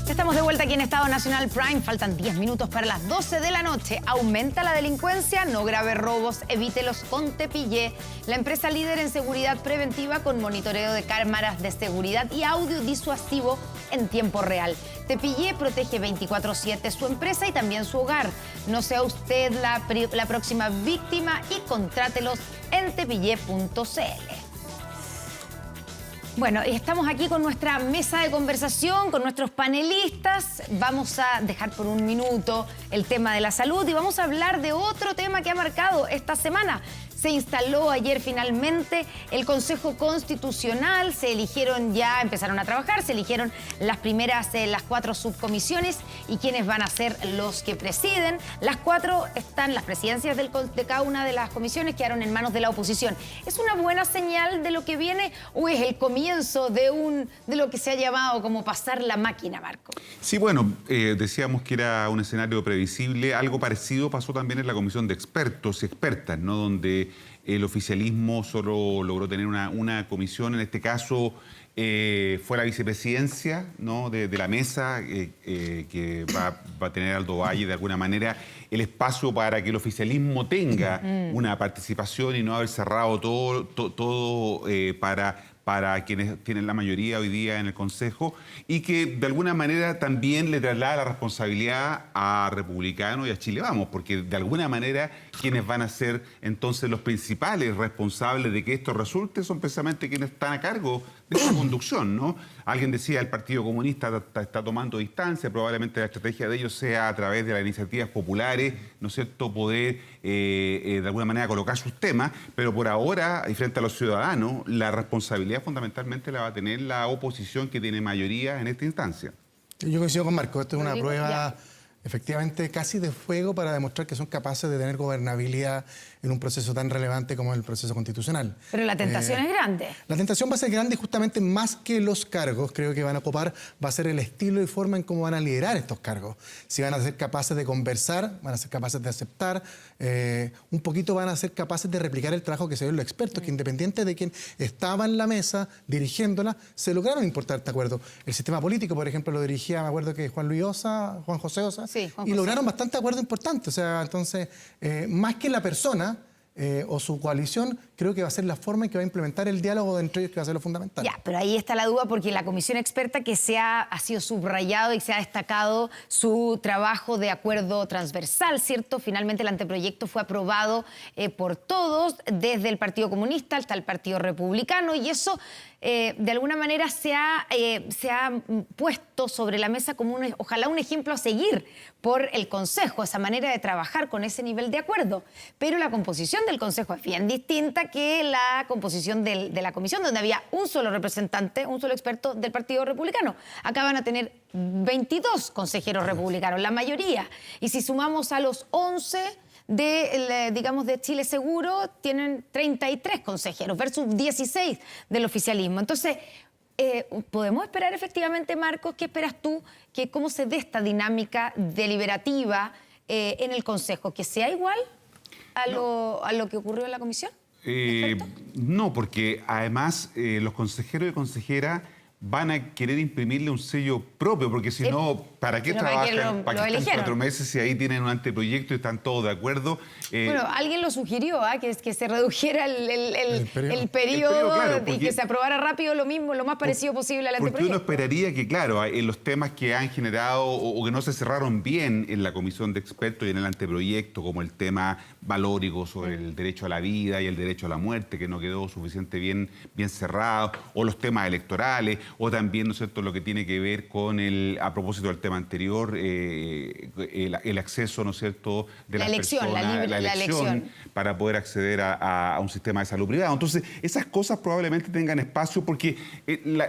Estamos de vuelta aquí en Estado Nacional Prime. Faltan 10 minutos para las 12 de la noche. Aumenta la delincuencia, no grave robos, evítelos con Tepillé. La empresa líder en seguridad preventiva con monitoreo de cámaras de seguridad y audio disuasivo en tiempo real. Tepillé protege 24/7 su empresa y también su hogar. No sea usted la próxima víctima y contrátelos en tepillé.cl. Bueno, estamos aquí con nuestra mesa de conversación, con nuestros panelistas. Vamos a dejar por un minuto el tema de la salud y vamos a hablar de otro tema que ha marcado esta semana. Se instaló ayer finalmente el Consejo Constitucional, empezaron a trabajar, se eligieron las 4 subcomisiones y quienes van a ser los que presiden. Las presidencias de cada una de las comisiones quedaron en manos de la oposición. ¿Es una buena señal de lo que viene o es el comienzo de lo que se ha llamado como pasar la máquina, Marco? Sí, bueno, decíamos que era un escenario previsible. Algo parecido pasó también en la comisión de expertos y expertas, ¿no? Donde el oficialismo solo logró tener una comisión, en este caso fue la vicepresidencia, ¿no? de la mesa, que va a tener Aldo Valle de alguna manera el espacio para que el oficialismo tenga una participación y no haber cerrado todo para quienes tienen la mayoría hoy día en el Consejo, y que de alguna manera también le traslada la responsabilidad a Republicanos y a Chile Vamos, porque de alguna manera quienes van a ser entonces los principales responsables de que esto resulte son precisamente quienes están a cargo de esta conducción, ¿no? Alguien decía, el Partido Comunista está tomando distancia, probablemente la estrategia de ellos sea a través de las iniciativas populares, ¿no es cierto?, poder de alguna manera colocar sus temas, pero por ahora, y frente a los ciudadanos, la responsabilidad fundamentalmente la va a tener la oposición, que tiene mayoría en esta instancia. Yo coincido con Marco, esto es una prueba efectivamente casi de fuego para demostrar que son capaces de tener gobernabilidad en un proceso tan relevante como el proceso constitucional. Pero la tentación es grande. La tentación va a ser grande, justamente más que los cargos, creo que van a ocupar, va a ser el estilo y forma en cómo van a liderar estos cargos. Si van a ser capaces de conversar, van a ser capaces de aceptar, un poquito van a ser capaces de replicar el trabajo que se dio en los expertos, que independiente de quién estaba en la mesa dirigiéndola, se lograron importar este acuerdo. El sistema político, por ejemplo, lo dirigía, me acuerdo que Juan José Osa, sí, y lograron bastante acuerdo importante. O sea, entonces, más que la persona o su coalición, creo que va a ser la forma en que va a implementar el diálogo de entre ellos, que va a ser lo fundamental. Ya, pero ahí está la duda, porque la comisión experta que ha sido subrayado y se ha destacado su trabajo de acuerdo transversal, ¿cierto? Finalmente el anteproyecto fue aprobado por todos, desde el Partido Comunista hasta el Partido Republicano, y eso de alguna manera se ha puesto sobre la mesa como ojalá un ejemplo a seguir por el Consejo, esa manera de trabajar con ese nivel de acuerdo. Pero la composición del Consejo es bien distinta que la composición de la comisión, donde había un solo representante, un solo experto del Partido Republicano. Acá van a tener 22 consejeros republicanos, la mayoría. Y si sumamos a los 11... de Chile Seguro, tienen 33 consejeros versus 16 del oficialismo. Entonces, ¿podemos esperar efectivamente, Marcos, qué esperas tú, que cómo se dé esta dinámica deliberativa en el Consejo? ¿Que sea igual a lo que ocurrió en la comisión? No, porque además los consejeros y consejeras van a querer imprimirle un sello propio, porque si no, ¿para qué Sino para que trabajan? lo ¿Para qué están eligieron? 4 meses si ahí tienen un anteproyecto y están todos de acuerdo? Bueno, alguien lo sugirió, que se redujera el periodo claro, y que se aprobara rápido lo mismo, lo más parecido posible al Porque uno anteproyecto. esperaría que, claro, en los temas que han generado o que no se cerraron bien en la comisión de expertos y en el anteproyecto, como el tema valórico sobre el derecho a la vida y el derecho a la muerte, que no quedó suficientemente bien cerrado, o los temas electorales, o también, ¿no es cierto?, lo que tiene que ver con a propósito del tema anterior, el acceso, ¿no es cierto?, de La las elección, personas, la elección. para poder acceder a un sistema de salud privado. Entonces, esas cosas probablemente tengan espacio porque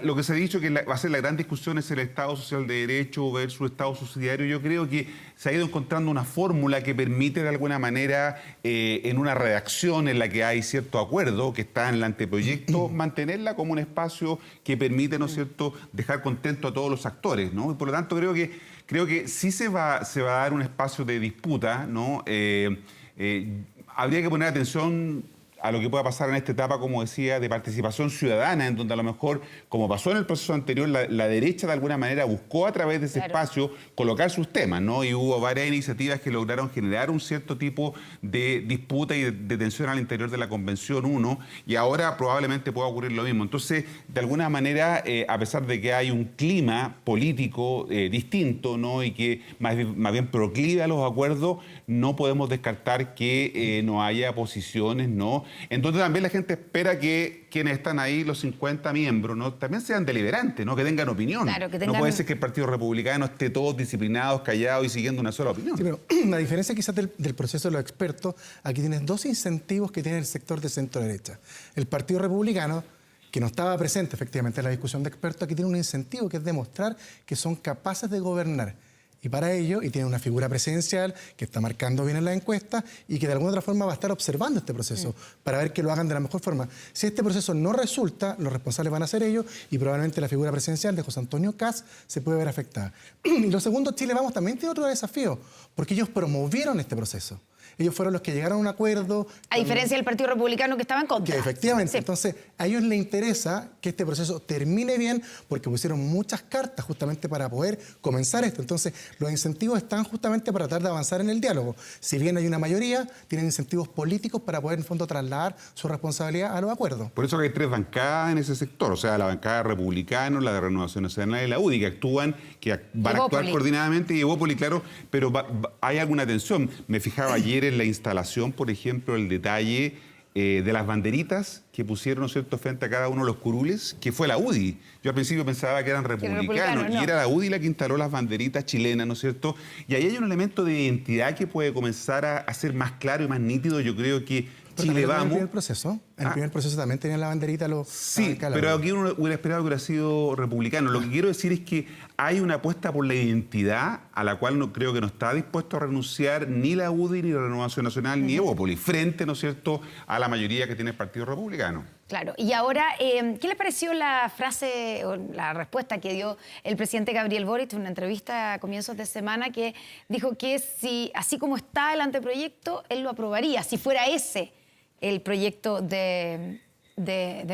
lo que se ha dicho que va a ser la gran discusión es el Estado Social de Derecho versus Estado subsidiario. Yo creo que se ha ido encontrando una fórmula que permite de alguna manera, en una redacción en la que hay cierto acuerdo, que está en el anteproyecto, mantenerla como un espacio que permite, ¿no es cierto?, dejar contento a todos los actores, ¿no? Y por lo tanto, creo que sí se va a dar un espacio de disputa, ¿no? Habría que poner atención a lo que pueda pasar en esta etapa, como decía, de participación ciudadana, en donde a lo mejor, como pasó en el proceso anterior, la derecha de alguna manera buscó a través de ese espacio colocar sus temas, ¿no? Y hubo varias iniciativas que lograron generar un cierto tipo de disputa y de tensión al interior de la Convención 1, y ahora probablemente pueda ocurrir lo mismo. Entonces, de alguna manera, a pesar de que hay un clima político distinto, ¿no?, y que más bien proclive a los acuerdos, no podemos descartar que no haya posiciones, ¿no? Entonces también la gente espera que quienes están ahí, los 50 miembros, ¿no?, también sean deliberantes, ¿no?, que tengan opinión. Claro, que tengan... No puede ser que el Partido Republicano esté todos disciplinados, callados y siguiendo una sola opinión. Sí, pero la diferencia quizás del proceso de los expertos, aquí tienes dos incentivos que tiene el sector de centro-derecha. El Partido Republicano, que no estaba presente efectivamente en la discusión de expertos, aquí tiene un incentivo que es demostrar que son capaces de gobernar. Y para ello, y tiene una figura presidencial que está marcando bien en la encuesta y que de alguna otra forma va a estar observando este proceso para ver que lo hagan de la mejor forma. Si este proceso no resulta, los responsables van a ser ellos y probablemente la figura presidencial de José Antonio Kast se puede ver afectada. Y lo segundo, Chile Vamos también tiene otro desafío, porque ellos promovieron este proceso. Ellos fueron los que llegaron a un acuerdo. A diferencia del Partido Republicano que estaba en contra. Que efectivamente. Sí. Entonces, a ellos les interesa que este proceso termine bien porque pusieron muchas cartas justamente para poder comenzar esto. Entonces, los incentivos están justamente para tratar de avanzar en el diálogo. Si bien hay una mayoría, tienen incentivos políticos para poder, en fondo, trasladar su responsabilidad a los acuerdos. Por eso que hay 3 bancadas en ese sector, o sea, la bancada republicana, la de Renovación Nacional y la UDI, que actúan, que van a actuar coordinadamente, y Evópoli, claro, pero hay alguna tensión. Me fijaba ayer en la instalación, por ejemplo, el detalle de las banderitas que pusieron, ¿no es cierto?, frente a cada uno de los curules, que fue la UDI. Yo al principio pensaba que eran republicanos, no. y era la UDI la que instaló las banderitas chilenas, ¿no es cierto? Y ahí hay un elemento de identidad que puede comenzar a ser más claro y más nítido. Yo creo que Chile Vamos... En el primer proceso también tenían la banderita los... Sí, pero aquí uno hubiera esperado que hubiera sido republicano. Lo que quiero decir es que hay una apuesta por la identidad a la cual no creo que no está dispuesto a renunciar ni la UDI, ni la Renovación Nacional, ni Evópoli, frente, ¿no es cierto?, a la mayoría que tiene el Partido Republicano. Claro. Y ahora, ¿qué le pareció la frase o la respuesta que dio el presidente Gabriel Boric en una entrevista a comienzos de semana, que dijo que si, así como está el anteproyecto, él lo aprobaría, si fuera ese el proyecto de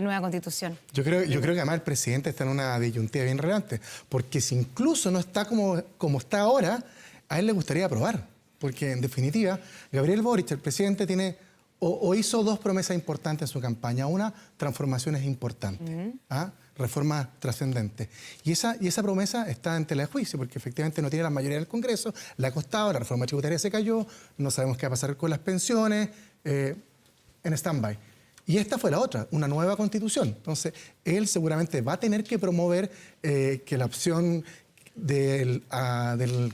nueva Constitución? Yo creo que además el presidente está en una disyuntiva bien relevante, porque si incluso no está como está ahora, a él le gustaría aprobar, porque en definitiva, Gabriel Boric, el presidente, tiene... O hizo 2 promesas importantes en su campaña. Una, transformaciones importantes, reformas trascendentes. Y esa promesa está en tela de juicio, porque efectivamente no tiene la mayoría del Congreso, le ha costado, la reforma tributaria se cayó, no sabemos qué va a pasar con las pensiones, en stand-by. Y esta fue la otra, una nueva constitución. Entonces, él seguramente va a tener que promover que la opción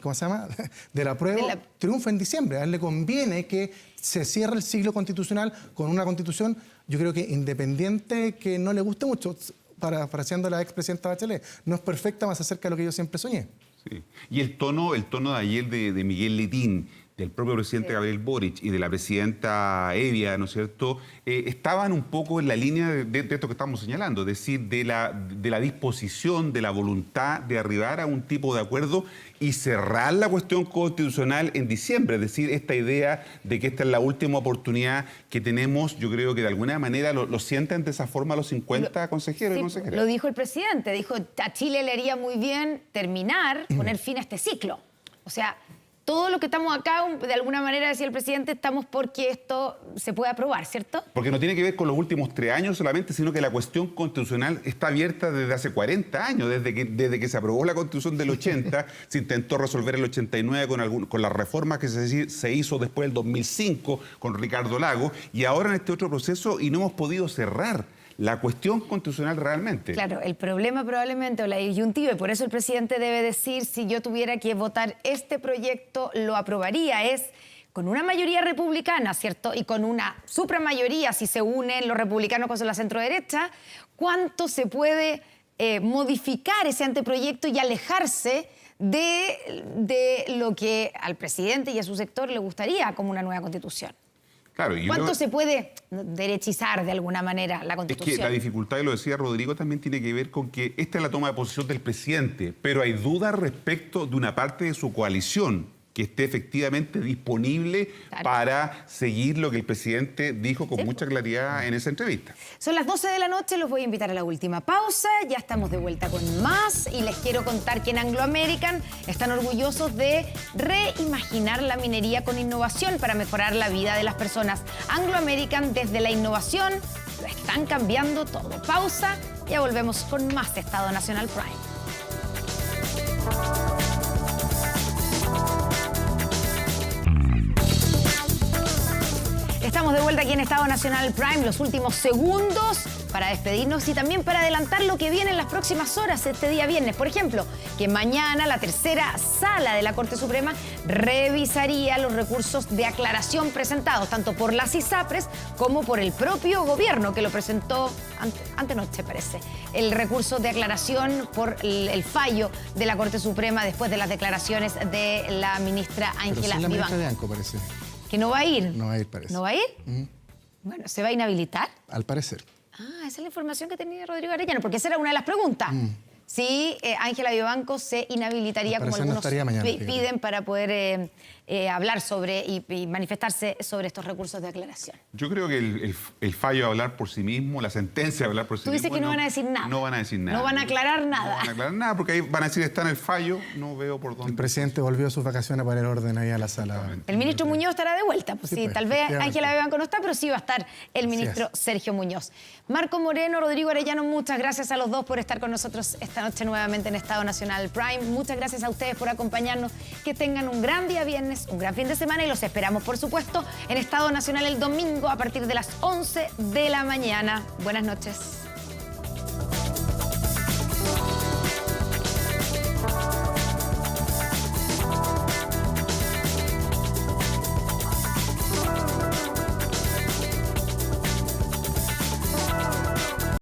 ¿cómo se llama?, del apruebo triunfa en diciembre. A él le conviene que se cierre el ciclo constitucional con una constitución, yo creo que independiente, que no le guste mucho, parafraseando a la expresidenta Bachelet, no es perfecta, más acerca de lo que yo siempre soñé. Sí. Y el tono de ayer de Miguel Letín, del propio presidente Gabriel Boric y de la presidenta Evia, ¿no es cierto?, estaban un poco en la línea de esto que estamos señalando, es decir, de la disposición, de la voluntad de arribar a un tipo de acuerdo y cerrar la cuestión constitucional en diciembre. Es decir, esta idea de que esta es la última oportunidad que tenemos, yo creo que de alguna manera lo sienten de esa forma los 50 consejeros y consejeras. Lo dijo el presidente, dijo, a Chile le haría muy bien terminar, poner fin a este ciclo. O sea, todo lo que estamos acá, de alguna manera, decía el presidente, estamos porque esto se pueda aprobar, ¿cierto? Porque no tiene que ver con los últimos 3 años solamente, sino que la cuestión constitucional está abierta desde hace 40 años, desde que se aprobó la Constitución del 80, se intentó resolver el 89 con las reformas que se hizo después del 2005 con Ricardo Lagos, y ahora en este otro proceso, y no hemos podido cerrar la cuestión constitucional realmente. Claro, el problema probablemente, o la disyuntiva, y por eso el presidente debe decir, si yo tuviera que votar este proyecto, lo aprobaría, es con una mayoría republicana, ¿cierto? Y con una supramayoría, si se unen los republicanos con la centroderecha, ¿cuánto se puede modificar ese anteproyecto y alejarse de lo que al presidente y a su sector le gustaría como una nueva constitución? Claro, ¿Cuánto se puede derechizar de alguna manera la Constitución? Es que la dificultad, y lo decía Rodrigo, también tiene que ver con que esta es la toma de posición del presidente, pero hay dudas respecto de una parte de su coalición que esté efectivamente disponible para seguir lo que el presidente dijo con mucha claridad en esa entrevista. Son las 12 de la noche, los voy a invitar a la última pausa. Ya estamos de vuelta con más y les quiero contar que en Anglo American están orgullosos de reimaginar la minería con innovación para mejorar la vida de las personas. Anglo American, desde la innovación, lo están cambiando todo. Pausa, ya volvemos con más de Estado Nacional Prime. Estamos de vuelta aquí en Estado Nacional Prime, los últimos segundos para despedirnos y también para adelantar lo que viene en las próximas horas, este día viernes. Por ejemplo, que mañana la tercera sala de la Corte Suprema revisaría los recursos de aclaración presentados tanto por las ISAPRES como por el propio gobierno, que lo presentó antenoche, parece. El recurso de aclaración por el fallo de la Corte Suprema después de las declaraciones de la ministra Ángela Vivanco. La ministra Vivanco. parece. ¿Que no va a ir? No va a ir, parece. ¿No va a ir? Bueno, ¿se va a inhabilitar? Al parecer. Ah, esa es la información que tenía Rodrigo Arellano, porque esa era una de las preguntas. Si Ángela Vivanco se inhabilitaría, como algunos piden, para poder hablar sobre y manifestarse sobre estos recursos de aclaración. Yo creo que el fallo va a hablar por sí mismo, la sentencia va a hablar por sí mismo. Tú dices que no van a decir nada. No van a decir nada. No van a aclarar nada. No van a aclarar nada, porque ahí van a decir está en el fallo, no veo por dónde. El presidente volvió a sus vacaciones a poner orden ahí a la sala. El ministro Muñoz estará de vuelta. Pues sí, tal vez Ángela Vivanco no está, pero sí va a estar el ministro Sergio Muñoz. Marco Moreno, Rodrigo Arellano, muchas gracias a los dos por estar con nosotros esta noche nuevamente en Estado Nacional Prime. Muchas gracias a ustedes por acompañarnos. Que tengan un gran día viernes, un gran fin de semana y los esperamos, por supuesto, en Estado Nacional el domingo a partir de las 11 de la mañana. Buenas noches.